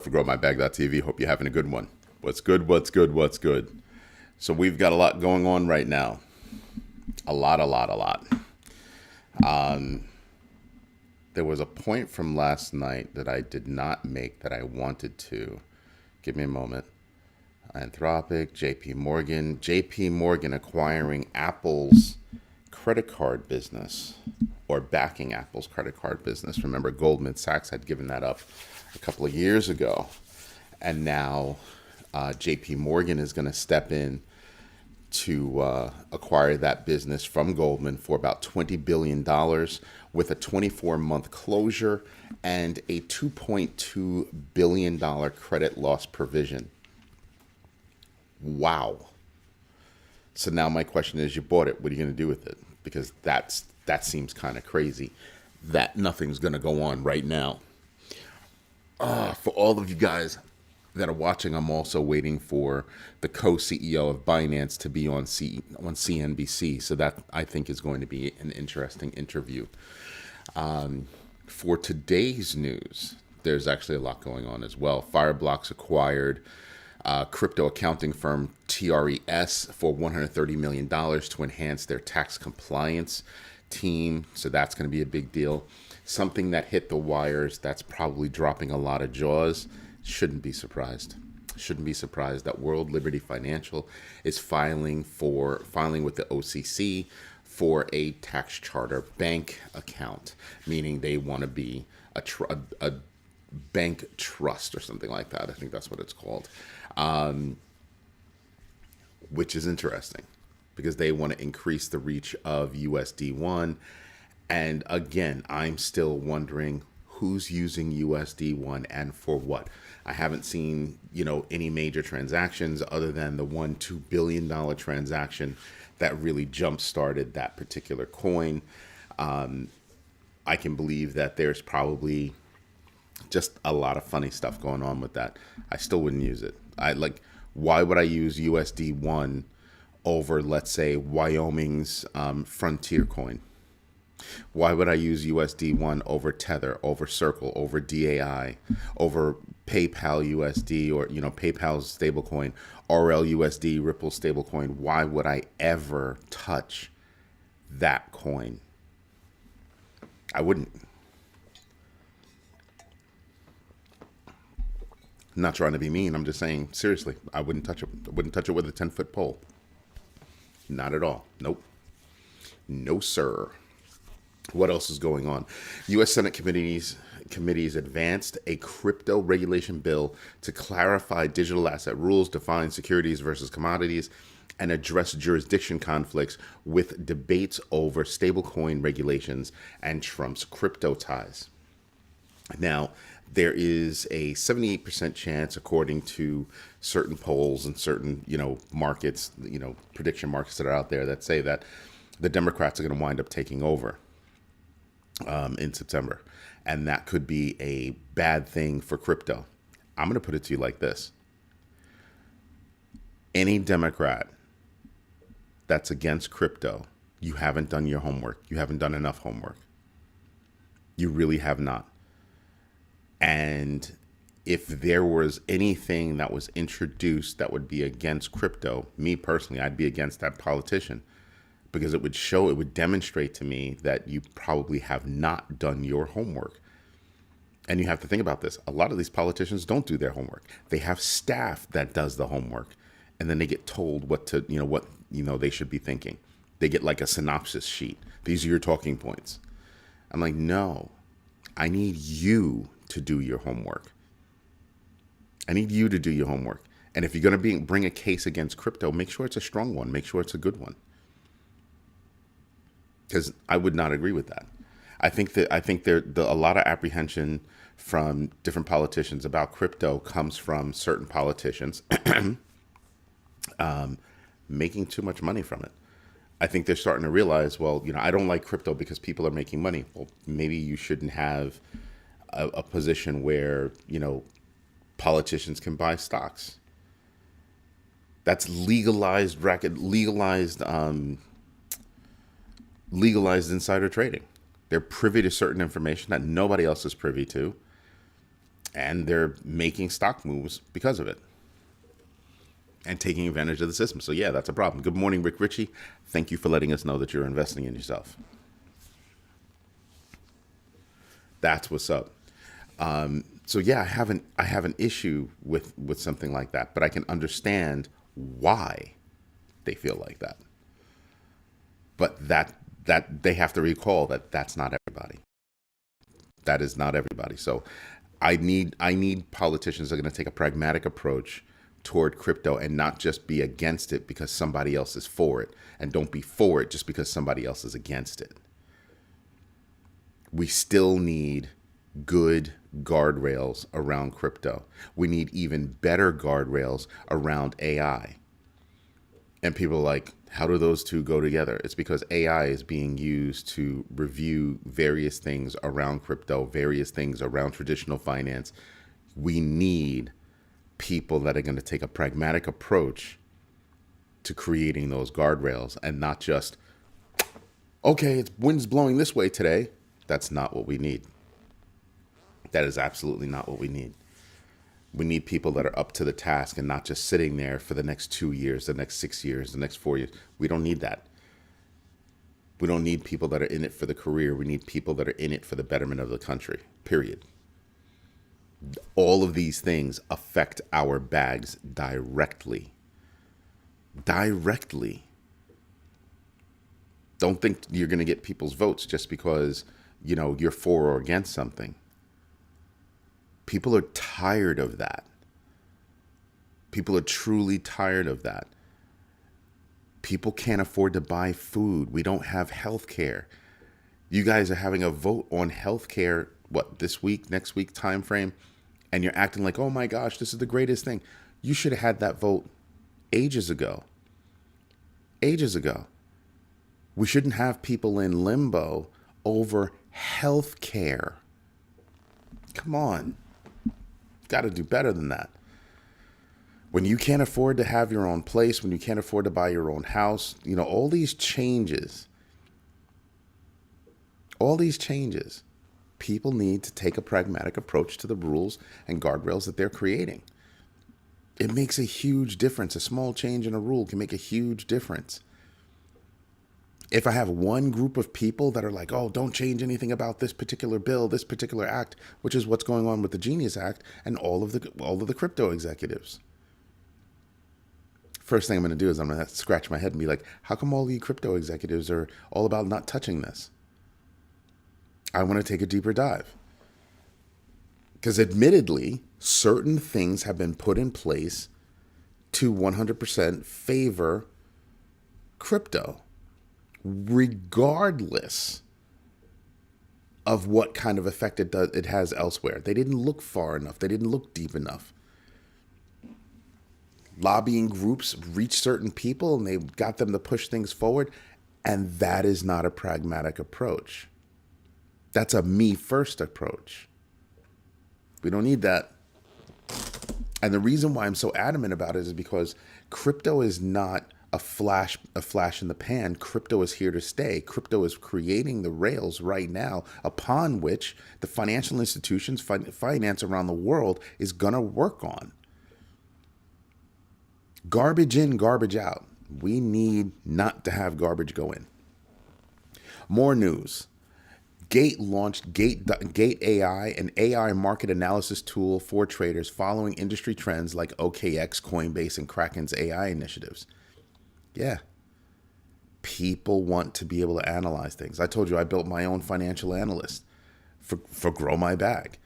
For GrowMyBag.tv. Hope you're having a good one. What's good? What's good? What's good? So we've got a lot going on right now. A lot. There was a point from last night that I did not make that I wanted to. Give me a moment. Anthropic, JP Morgan acquiring Apple's credit card business, or backing Apple's credit card business. Remember, Goldman Sachs had given that up a couple of years ago. And now JP Morgan is going to step in to acquire that business from Goldman for about $20 billion with a 24-month closure and a $2.2 billion credit loss provision. Wow. So now my question is, you bought it. What are you going to do with it? Because that seems kind of crazy that nothing's going to go on right now. For all of you guys that are watching, I'm also waiting for the co-CEO of Binance to be on CNBC. So that, I think, is going to be an interesting interview. For today's news, there's actually a lot going on as well. Fireblocks acquired crypto accounting firm TRES for $130 million to enhance their tax compliance team. So that's going to be a big deal. Something that hit the wires that's probably dropping a lot of jaws. Shouldn't be surprised that World Liberty Financial is filing with the OCC for a tax charter bank account, meaning they want to be a bank trust or something like that. I think that's what it's called, which is interesting because they want to increase the reach of USD1. And again, I'm still wondering who's using USD1 and for what. I haven't seen, any major transactions other than the $2 billion transaction that really jump-started that particular coin. I can believe that there's probably just a lot of funny stuff going on with that. I still wouldn't use it. Why would I use USD1 over, let's say, Wyoming's Frontier coin? Why would I use USD1 over Tether, over Circle, over DAI, over PayPal USD, or PayPal's stablecoin, RLUSD, Ripple stablecoin? Why would I ever touch that coin? I wouldn't. I'm not trying to be mean. I'm just saying, seriously, I wouldn't touch it. I wouldn't touch it with a 10-foot pole. Not at all. Nope. No, sir. What else is going on? U.S. Senate committees advanced a crypto regulation bill to clarify digital asset rules, define securities versus commodities, and address jurisdiction conflicts with debates over stablecoin regulations and Trump's crypto ties. Now, there is a 78% chance, according to certain polls and certain, markets, prediction markets that are out there that say that the Democrats are going to wind up taking over in September. And that could be a bad thing for crypto. I'm going to put it to you like this. Any Democrat that's against crypto, you haven't done your homework. You haven't done enough homework. You really have not. And if there was anything that was introduced that would be against crypto, me personally, I'd be against that politician. Because it would demonstrate to me that you probably have not done your homework. And you have to think about this. A lot of these politicians don't do their homework. They have staff that does the homework. And then they get told what they should be thinking. They get like a synopsis sheet. These are your talking points. I'm like, no, I need you to do your homework. I need you to do your homework. And if you're going to bring a case against crypto, make sure it's a strong one. Make sure it's a good one. Because I would not agree with that. I think a lot of apprehension from different politicians about crypto comes from certain politicians making too much money from it. I think they're starting to realize, well, I don't like crypto because people are making money. Well, maybe you shouldn't have a position where, politicians can buy stocks. That's legalized insider trading. They're privy to certain information that nobody else is privy to. and they're making stock moves because of it and taking advantage of the system. So yeah, that's a problem. Good morning, Rick Ritchie. Thank you for letting us know that you're investing in yourself. That's what's up. So yeah, I have an issue with something like that, but I can understand why they feel like that. But that they have to recall that that's not everybody. That is not everybody. So I need politicians that are going to take a pragmatic approach toward crypto and not just be against it because somebody else is for it, and don't be for it just because somebody else is against it. We still need good guardrails around crypto. We need even better guardrails around AI. And people are like, how do those two go together? It's because AI is being used to review various things around crypto, various things around traditional finance. We need people that are going to take a pragmatic approach to creating those guardrails and not just, okay, it's wind's blowing this way today. That's not what we need. That is absolutely not what we need. We need people that are up to the task and not just sitting there for the next 2 years, the next 6 years, the next 4 years. We don't need that. We don't need people that are in it for the career. We need people that are in it for the betterment of the country, period. All of these things affect our bags directly. Directly. Don't think you're going to get people's votes just because, you're for or against something. People are tired of that. People are truly tired of that. People can't afford to buy food. We don't have health care. You guys are having a vote on health care, this week, next week time frame, and you're acting like, oh my gosh, this is the greatest thing. You should have had that vote ages ago. Ages ago. We shouldn't have people in limbo over health care. Come on. Got to do better than that. When you can't afford to have your own place, when you can't afford to buy your own house, all these changes, people need to take a pragmatic approach to the rules and guardrails that they're creating. It makes a huge difference. A small change in a rule can make a huge difference. If I have one group of people that are like, oh, don't change anything about this particular bill, this particular act, which is what's going on with the Genius Act and all of the crypto executives. First thing I'm going to do is I'm going to scratch my head and be like, how come all the crypto executives are all about not touching this? I want to take a deeper dive. Because admittedly, certain things have been put in place to 100% favor crypto, regardless of what kind of effect it has elsewhere. They didn't look far enough. They didn't look deep enough. Lobbying groups reach certain people and they got them to push things forward. And that is not a pragmatic approach. That's a me first approach. We don't need that. And the reason why I'm so adamant about it is because crypto is not a flash in the pan. Crypto is here to stay. Crypto is creating the rails right now upon which the financial institutions, finance around the world is going to work on. Garbage in, garbage out. We need not to have garbage go in. More news. Gate launched Gate AI, an AI market analysis tool for traders following industry trends like OKX, Coinbase, and Kraken's AI initiatives. Yeah. People want to be able to analyze things. I told you I built my own financial analyst for Grow My Bag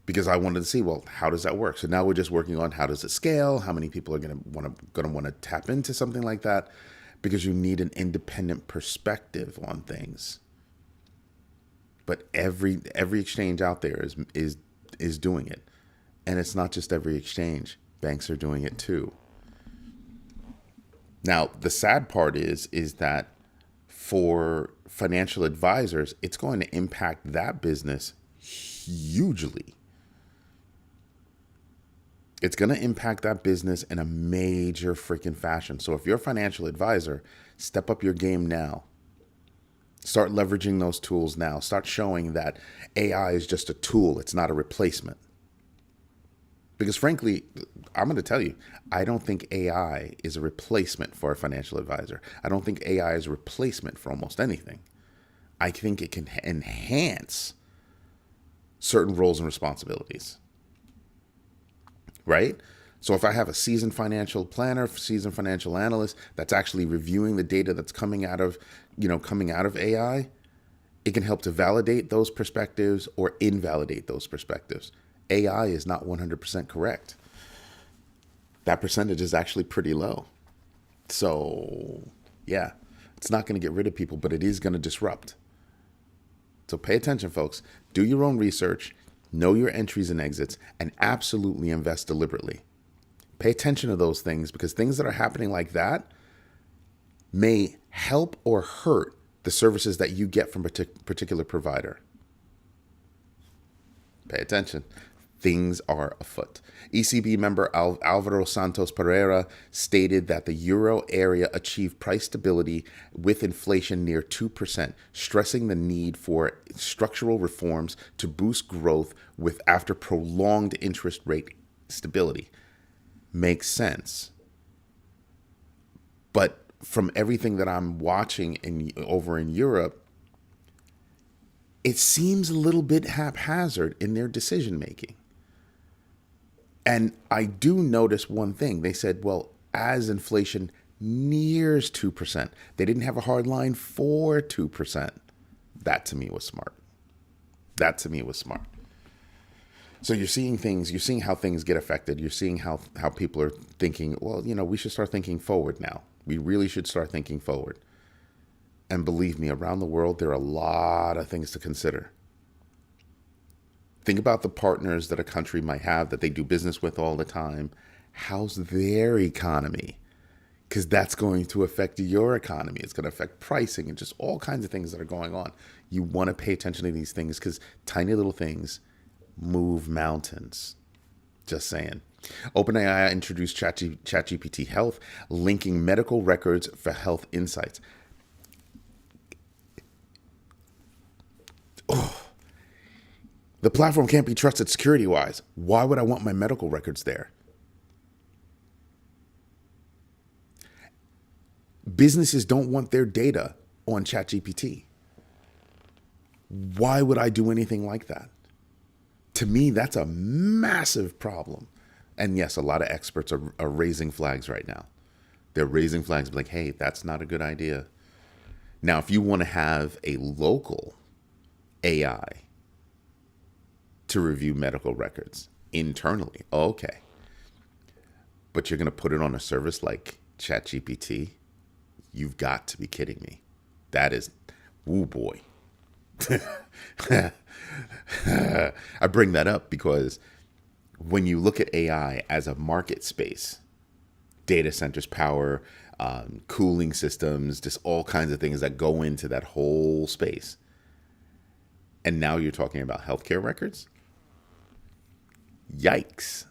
because I wanted to see, well, how does that work? So now we're just working on how does it scale? How many people are going to want to tap into something like that? Because you need an independent perspective on things. But every exchange out there is doing it. And it's not just every exchange. Banks are doing it too. Now, the sad part is that for financial advisors, it's going to impact that business hugely. It's going to impact that business in a major freaking fashion. So if you're a financial advisor, step up your game now. Start leveraging those tools now. Start showing that AI is just a tool. It's not a replacement. Because frankly, I'm going to tell you, I don't think AI is a replacement for a financial advisor. I don't think AI is a replacement for almost anything. I think it can enhance certain roles and responsibilities, right? So if I have a seasoned financial planner, seasoned financial analyst that's actually reviewing the data that's coming out of AI, it can help to validate those perspectives or invalidate those perspectives. AI is not 100% correct. That percentage is actually pretty low. So, yeah, it's not going to get rid of people, but it is going to disrupt. So pay attention, folks. Do your own research, know your entries and exits, and absolutely invest deliberately. Pay attention to those things, because things that are happening like that may help or hurt the services that you get from a particular provider. Pay attention. Things are afoot. ECB member Alvaro Santos Pereira stated that the euro area achieved price stability with inflation near 2%, stressing the need for structural reforms to boost growth after prolonged interest rate stability. Makes sense. But from everything that I'm watching over in Europe, it seems a little bit haphazard in their decision making. And I do notice one thing. They said, well, as inflation nears 2%, they didn't have a hard line for 2%. That to me was smart. So you're seeing how things get affected. You're seeing how people are thinking, well, we should start thinking forward now. We really should start thinking forward. And believe me, around the world, there are a lot of things to consider. Think about the partners that a country might have that they do business with all the time. How's their economy? Because that's going to affect your economy. It's going to affect pricing and just all kinds of things that are going on. You want to pay attention to these things, because tiny little things move mountains. Just saying. OpenAI introduced ChatGPT Health, linking medical records for health insights. The platform can't be trusted security-wise. Why would I want my medical records there? Businesses don't want their data on ChatGPT. Why would I do anything like that? To me, that's a massive problem. And yes, a lot of experts are raising flags right now. They're raising flags like, hey, that's not a good idea. Now, if you want to have a local AI to review medical records internally, okay. But you're going to put it on a service like ChatGPT? You've got to be kidding me. That is, woo boy. I bring that up because when you look at AI as a market space, data centers, power, cooling systems, just all kinds of things that go into that whole space. And now you're talking about healthcare records? Yikes.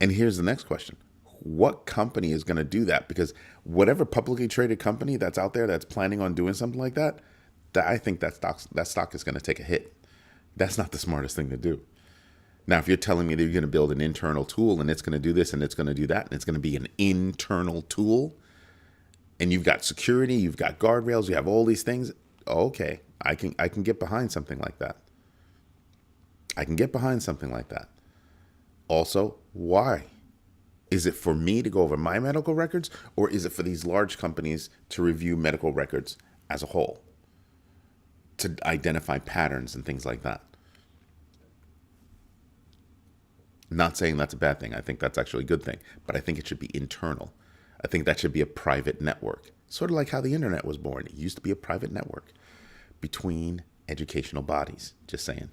And here's the next question. What company is going to do that? Because whatever publicly traded company that's out there that's planning on doing something like that, I think that stock is going to take a hit. That's not the smartest thing to do. Now, if you're telling me that you're going to build an internal tool and it's going to do this and it's going to do that and it's going to be an internal tool and you've got security, you've got guardrails, you have all these things, okay, I can get behind something like that. Also, why? Is it for me to go over my medical records, or is it for these large companies to review medical records as a whole, to identify patterns and things like that? Not saying that's a bad thing. I think that's actually a good thing, but I think it should be internal. I think that should be a private network, sort of like how the internet was born. It used to be a private network between educational bodies. Just saying.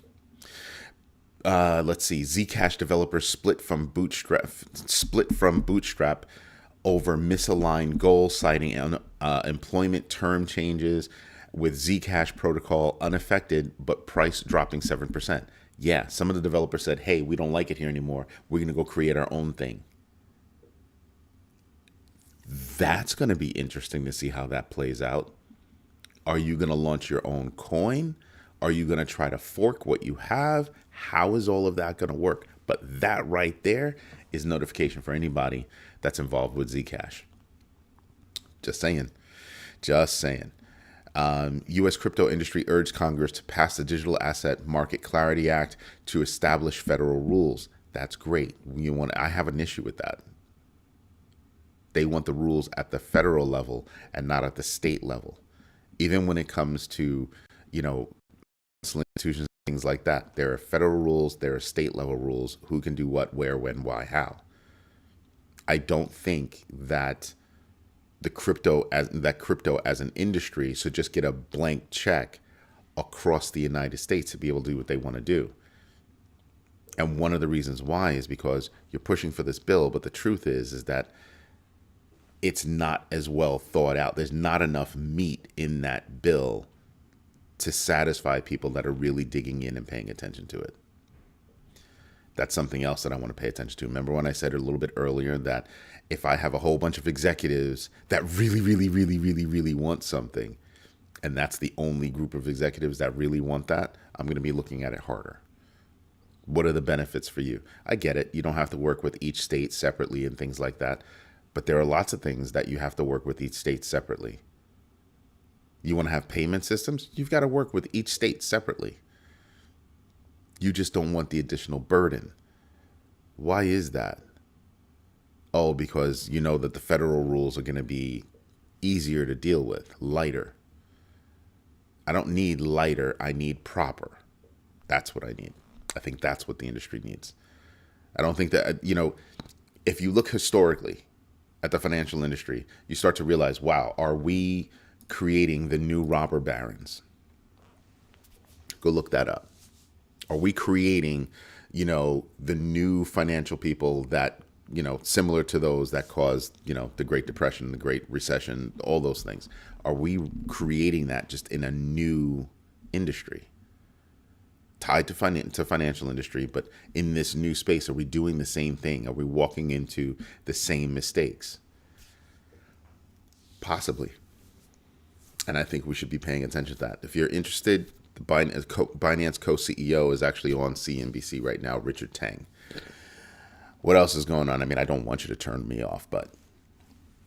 Let's see. Zcash developers split from Bootstrap over misaligned goals, citing employment term changes, with Zcash protocol unaffected, but price dropping 7%. Yeah, some of the developers said, hey, we don't like it here anymore. We're going to go create our own thing. That's going to be interesting to see how that plays out. Are you going to launch your own coin? Are you going to try to fork what you have? How is all of that going to work? But that right there is notification for anybody that's involved with Zcash. Just saying. Just saying. U.S. crypto industry urged Congress to pass the Digital Asset Market Clarity Act to establish federal rules. That's great. I have an issue with that. They want the rules at the federal level and not at the state level. Even when it comes to, institutions, things like that, there are federal rules, there are state level rules, who can do what, where, when, why, how. I don't think that crypto as an industry should just get a blank check across the United States to be able to do what they want to do. And one of the reasons why is because you're pushing for this bill, but the truth is that it's not as well thought out. There's not enough meat in that bill to satisfy people that are really digging in and paying attention to it. That's something else that I want to pay attention to. Remember when I said a little bit earlier that if I have a whole bunch of executives that really, really, really, really, really want something, and that's the only group of executives that really want that, I'm going to be looking at it harder. What are the benefits for you? I get it. You don't have to work with each state separately and things like that. But there are lots of things that you have to work with each state separately. You want to have payment systems? You've got to work with each state separately. You just don't want the additional burden. Why is that? Oh, because you know that the federal rules are going to be easier to deal with, lighter. I don't need lighter. I need proper. That's what I need. I think that's what the industry needs. I don't think that, if you look historically at the financial industry, you start to realize, wow, are we creating the new robber barons? Go look that up. Are we creating, the new financial people that, similar to those that caused, the Great Depression, the Great Recession, all those things? Are we creating that just in a new industry? Tied to financial industry, but in this new space, are we doing the same thing? Are we walking into the same mistakes? Possibly. And I think we should be paying attention to that. If you're interested, the Binance co-CEO is actually on CNBC right now, Richard Tang. What else is going on? I mean, I don't want you to turn me off, but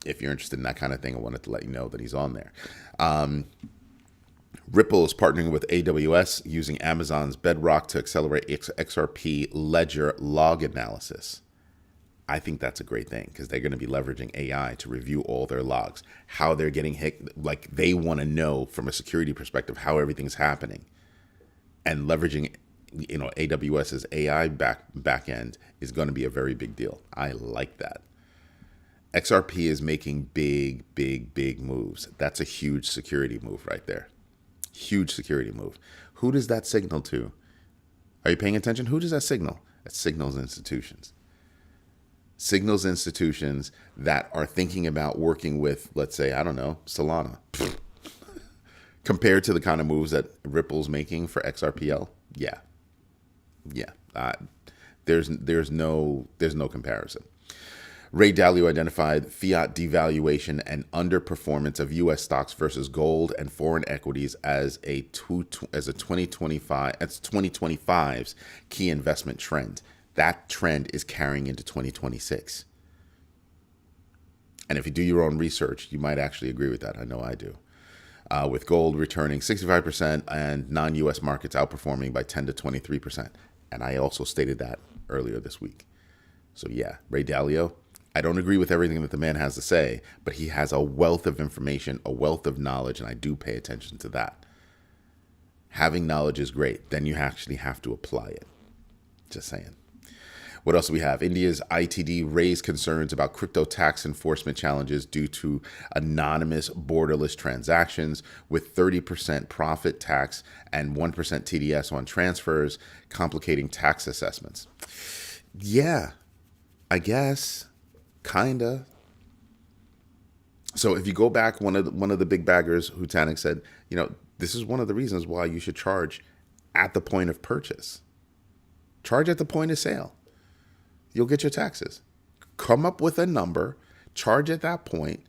if you're interested in that kind of thing, I wanted to let you know that he's on there. Ripple is partnering with AWS using Amazon's Bedrock to accelerate XRP ledger log analysis. I think that's a great thing because they're going to be leveraging AI to review all their logs, how they're getting hit. Like they want to know from a security perspective how everything's happening, and leveraging, AWS's AI back end is going to be a very big deal. I like that. XRP is making big, big, big moves. That's a huge security move right there. Huge security move. Who does that signal to? Are you paying attention? Who does that signal? That signals institutions. Signals institutions that are thinking about working with, let's say, I don't know, Solana. Compared to the kind of moves that Ripple's making for XRPL, yeah. There's no comparison. Ray Dalio identified fiat devaluation and underperformance of U.S. stocks versus gold and foreign equities as a 2025's key investment trend. That trend is carrying into 2026. And if you do your own research, you might actually agree with that. I know I do. With gold returning 65% and non-U.S. markets outperforming by 10 to 23%. And I also stated that earlier this week. So yeah, Ray Dalio, I don't agree with everything that the man has to say, but he has a wealth of information, a wealth of knowledge, and I do pay attention to that. Having knowledge is great. Then you actually have to apply it. Just saying. What else do we have? India's ITD raised concerns about crypto tax enforcement challenges due to anonymous borderless transactions with 30% profit tax and 1% TDS on transfers, complicating tax assessments. Yeah, I guess. Kinda. So if you go back, one of the big baggers, Hutanik, said, this is one of the reasons why you should charge at the point of purchase. Charge at the point of sale. You'll get your taxes. Come up with a number, charge at that point,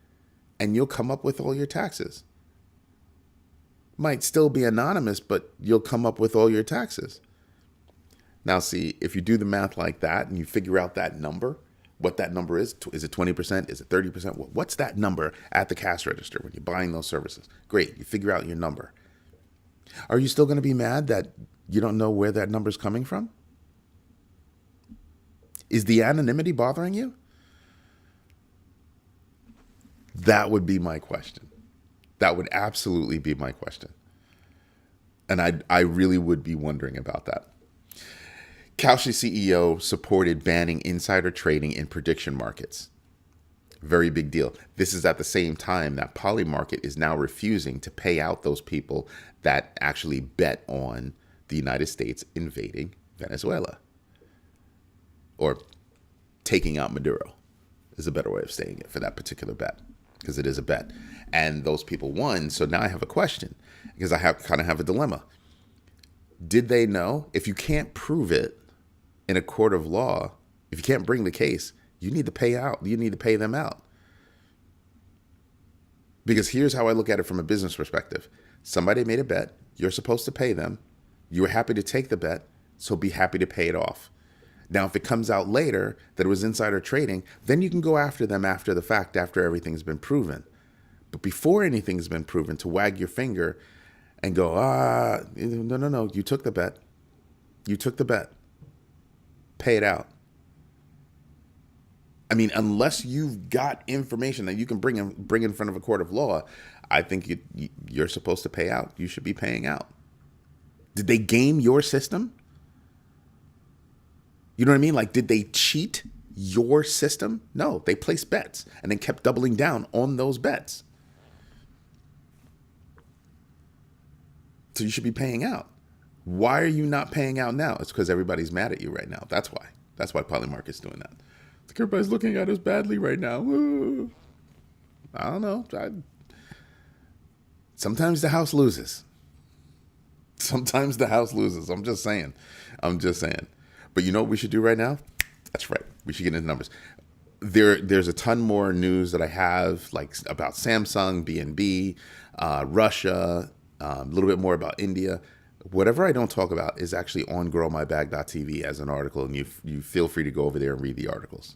and you'll come up with all your taxes. might still be anonymous, but you'll come up with all your taxes. Now, see, if you do the math like that and you figure out that number, what that number is it 20%? Is it 30%? What's that number at the cash register when you're buying those services? Great, you figure out your number. Are you still going to be mad that you don't know where that number's coming from? Is the anonymity bothering you? That would be my question. That would absolutely be my question. And I really would be wondering about that. Kalshi CEO supported banning insider trading in prediction markets. Very big deal. This is at the same time that Polymarket is now refusing to pay out those people that actually bet on the United States invading Venezuela. Or taking out Maduro is a better way of saying it for that particular bet, because it is a bet. And those people won, so now I have a question, because I kind of have a dilemma. Did they know? If you can't prove it in a court of law, if you can't bring the case, you need to pay out. You need to pay them out. Because here's how I look at it from a business perspective. Somebody made a bet. You're supposed to pay them. You were happy to take the bet, so be happy to pay it off. Now, if it comes out later that it was insider trading, then you can go after them after the fact, after everything's been proven. But before anything's been proven, to wag your finger and go, no, you took the bet. You took the bet. Pay it out. I mean, unless you've got information that you can bring in front of a court of law, I think you're supposed to pay out. You should be paying out. Did they game your system? You know what I mean? Like, did they cheat your system? No, they placed bets and then kept doubling down on those bets. So you should be paying out. Why are you not paying out now? It's because everybody's mad at you right now. That's why. That's why Polymarket's doing that. It's like everybody's looking at us badly right now. Woo. I don't know. Sometimes the house loses. Sometimes the house loses. I'm just saying. But you know what we should do right now? That's right. We should get into numbers. There's a ton more news that I have, like about Samsung, BNB, Russia, a little bit more about India. Whatever I don't talk about is actually on growmybag.tv as an article, and you feel free to go over there and read the articles.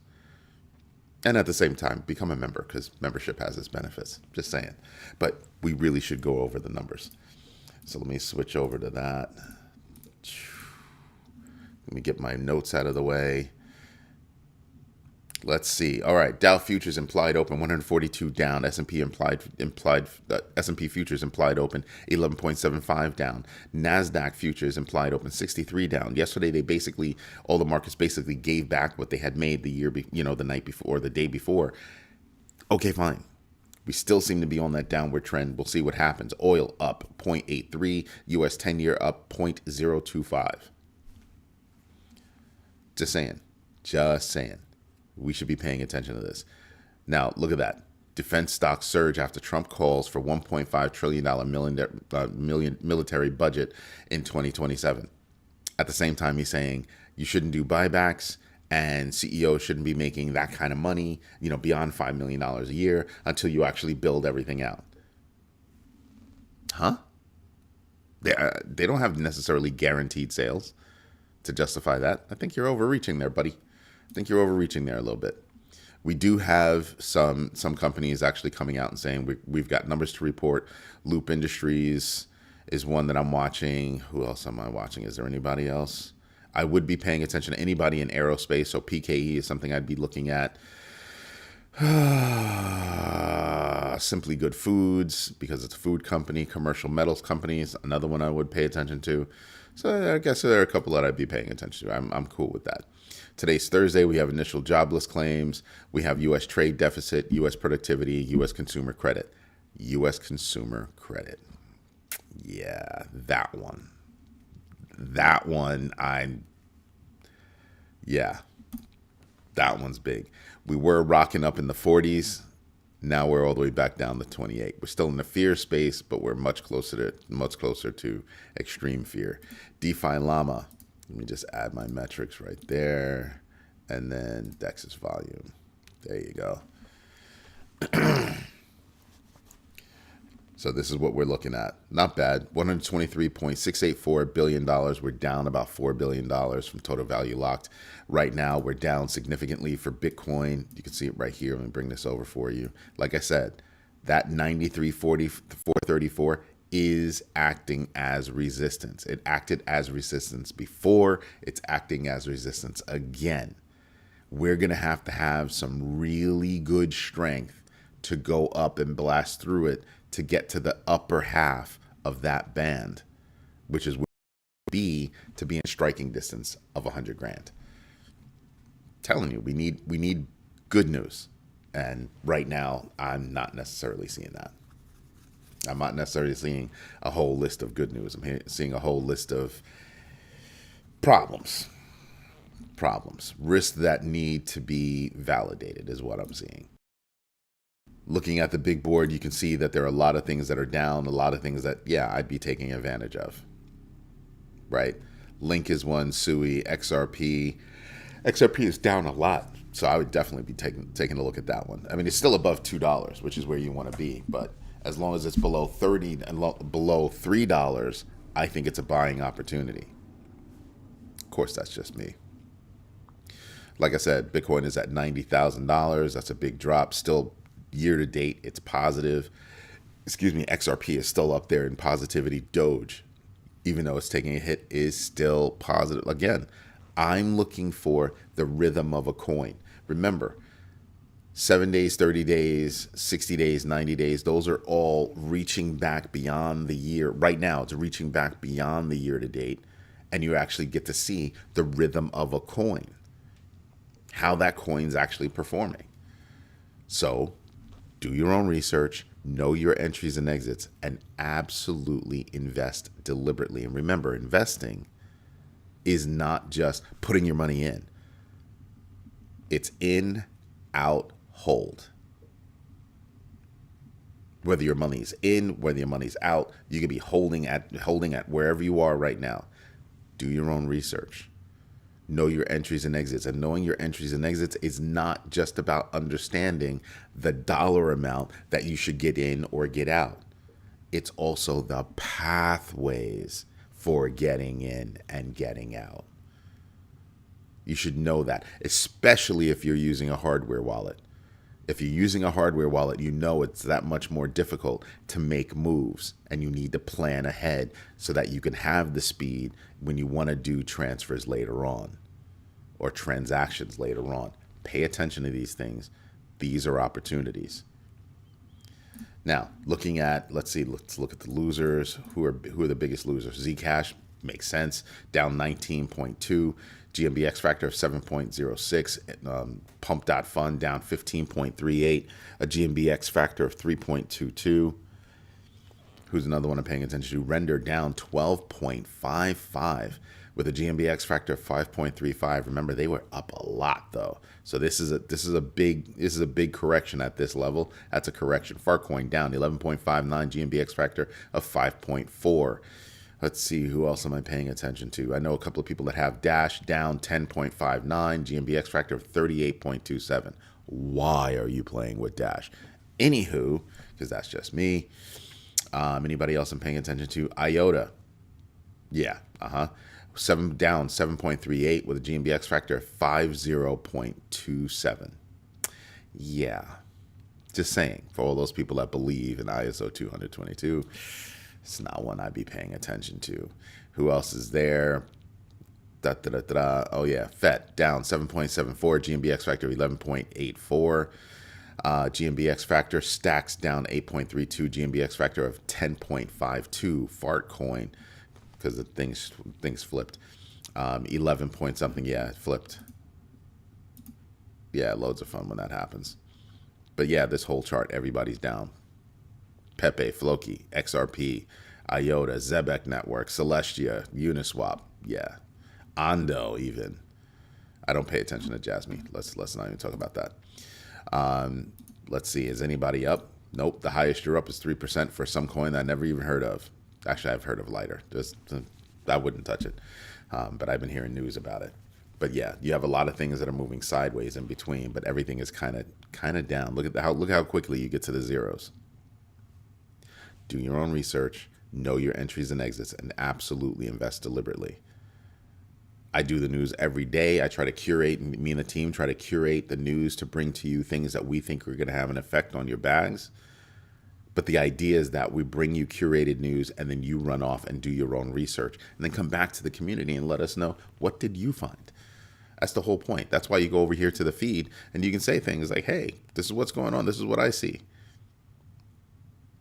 And at the same time, become a member, because membership has its benefits. Just saying. But we really should go over the numbers. So let me switch over to that. Let me get my notes out of the way. Let's see. All right, Dow futures implied open 142 down. S&P S&P futures implied open 11.75 down. Nasdaq futures implied open 63 down. Yesterday, all the markets basically gave back what they had made the night before, the day before. Okay, fine. We still seem to be on that downward trend. We'll see what happens. Oil up 0.83. U.S. 10-year up 0.025. Just saying. We should be paying attention to this. Now, look at that. Defense stocks surge after Trump calls for $1.5 trillion military budget in 2027. At the same time, he's saying you shouldn't do buybacks and CEOs shouldn't be making that kind of money, beyond $5 million a year until you actually build everything out. Huh? They don't have necessarily guaranteed sales to justify that. I think you're overreaching there, buddy. I think you're overreaching there a little bit. We do have some companies actually coming out and saying we've got numbers to report. Loop Industries is one that I'm watching. Who else am I watching? Is there anybody else? I would be paying attention to anybody in aerospace. So PKE is something I'd be looking at. Simply Good Foods, because it's a food company. Commercial Metals Companies, another one I would pay attention to. So I guess there are a couple that I'd be paying attention to. I'm cool with that. Today's Thursday. We have initial jobless claims. We have U.S. trade deficit, U.S. productivity, U.S. consumer credit. U.S. consumer credit. Yeah, that one. That one's big. We were rocking up in the 40s. Now we're all the way back down to 28. We're still in the fear space, but we're much closer to extreme fear. DeFi Llama. Let me just add my metrics right there. And then DEX's volume. There you go. So this is what we're looking at. Not bad. $123.684 billion. We're down about $4 billion from total value locked. Right now, we're down significantly for Bitcoin. You can see it right here. Let me bring this over for you. Like I said, that 93.44 is acting as resistance. It acted as resistance before. It's acting as resistance again. We're going to have some really good strength to go up and blast through it to get to the upper half of that band, which is where be to be in striking distance of 100 grand. Telling you, we need good news, and right now I'm not necessarily seeing that. I'm not necessarily seeing a whole list of good news. I'm seeing a whole list of problems, risks that need to be validated is what I'm seeing. Looking at the big board, you can see that there are a lot of things that are down, a lot of things that, yeah, I'd be taking advantage of, right? Link is one, SUI, XRP. XRP is down a lot, so I would definitely be taking a look at that one. I mean, it's still above $2, which is where you want to be, but as long as it's below 30 and below $3, I think it's a buying opportunity. Of course, that's just me. Like I said, Bitcoin is at $90,000. That's a big drop. Still, year to date, it's positive. XRP is still up there in positivity. Doge, even though it's taking a hit, is still positive. Again, I'm looking for the rhythm of a coin. Remember, 7 days, 30 days, 60 days, 90 days, those are all reaching back beyond the year. Right now, it's reaching back beyond the year to date, and you actually get to see the rhythm of a coin, how that coin's actually performing. So do your own research, know your entries and exits, and absolutely invest deliberately. And remember, investing is not just putting your money in. It's in, out, hold. Whether your money's in, whether your money's out, you could be holding at wherever you are right now. Do your own research. Know your entries and exits. And knowing your entries and exits is not just about understanding the dollar amount that you should get in or get out. It's also the pathways for getting in and getting out. You should know that, especially if you're using a hardware wallet. If you're using a hardware wallet, you know it's that much more difficult to make moves, and you need to plan ahead so that you can have the speed when you want to do transfers later on or transactions later on. Pay attention to these things. These are opportunities. Now, looking at, let's look at the losers. Who are the biggest losers? Zcash makes sense, down 19.2. GMB X factor of 7.06. Pump.fun down 15.38. A GMB X factor of 3.22. Who's another one I'm paying attention to? Render down 12.55 with a GMB X factor of 5.35. Remember, they were up a lot though. So this is a big correction at this level. That's a correction. Farcoin down 11.59. GMB X factor of 5.4. Let's see, who else am I paying attention to? I know a couple of people that have Dash down 10.59, GMBX factor of 38.27. Why are you playing with Dash? Anywho, because that's just me. Anybody else I'm paying attention to? IOTA. Yeah, down 7.38 with a GMBX factor of 50.27. Yeah, just saying, for all those people that believe in ISO 222, it's not one I'd be paying attention to. Who else is there? Oh yeah, FET down 7.74, GMBX factor 11.84. GMBX factor stacks down 8.32, GMBX factor of 10.52. Fart coin, because the things flipped. 11 point something, yeah, it flipped. Yeah, loads of fun when that happens. But yeah, this whole chart, everybody's down. Pepe, Floki, XRP, IOTA, Zebek Network, Celestia, Uniswap, yeah, Ondo even. I don't pay attention to Jasmine. Let's not even talk about that. Let's see, is anybody up? Nope, the highest you're up is 3% for some coin that I never even heard of. Actually, I've heard of Lighter. I wouldn't touch it, but I've been hearing news about it. But yeah, you have a lot of things that are moving sideways in between, but everything is kind of down. Look how quickly you get to the zeros. do your own research, know your entries and exits, and absolutely invest deliberately. I do the news every day. I try to curate, me and the team try to curate the news to bring to you things that we think are going to have an effect on your bags. But the idea is that we bring you curated news and then you run off and do your own research and then come back to the community and let us know, what did you find? That's the whole point. That's why you go over here to the feed and you can say things like, hey, this is what's going on. This is what I see.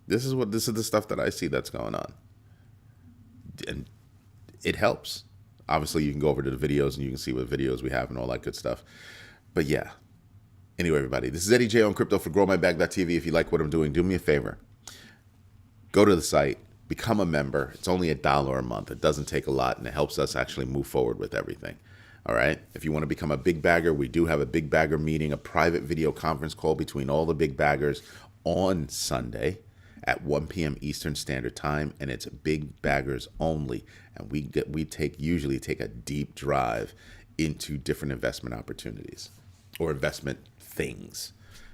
This is the stuff that I see that's going on. And it helps. Obviously, you can go over to the videos and you can see what videos we have and all that good stuff. But yeah. Anyway, everybody, this is Eddie J on Crypto for GrowMyBag.tv. If you like what I'm doing, do me a favor. Go to the site, become a member. It's only $1 a month. It doesn't take a lot, and it helps us actually move forward with everything. All right? If you want to become a big bagger, we do have a big bagger meeting, a private video conference call between all the big baggers on Sunday at 1 p.m. Eastern Standard Time, and it's big baggers only. And we usually take a deep dive into different investment opportunities or investment things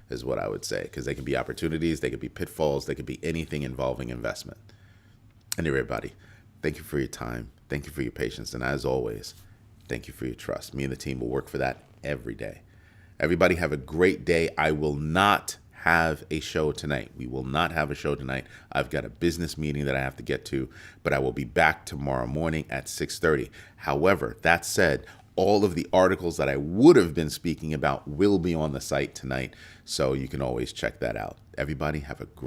is what I would say, because they can be opportunities, they could be pitfalls, they could be anything involving investment. Anyway, everybody, thank you for your time. Thank you for your patience. And as always, thank you for your trust. Me and the team will work for that every day. Everybody have a great day. I will not have a show tonight. We will not have a show tonight. I've got a business meeting that I have to get to, but I will be back tomorrow morning at 6:30. However, that said, all of the articles that I would have been speaking about will be on the site tonight, so you can always check that out. Everybody have a great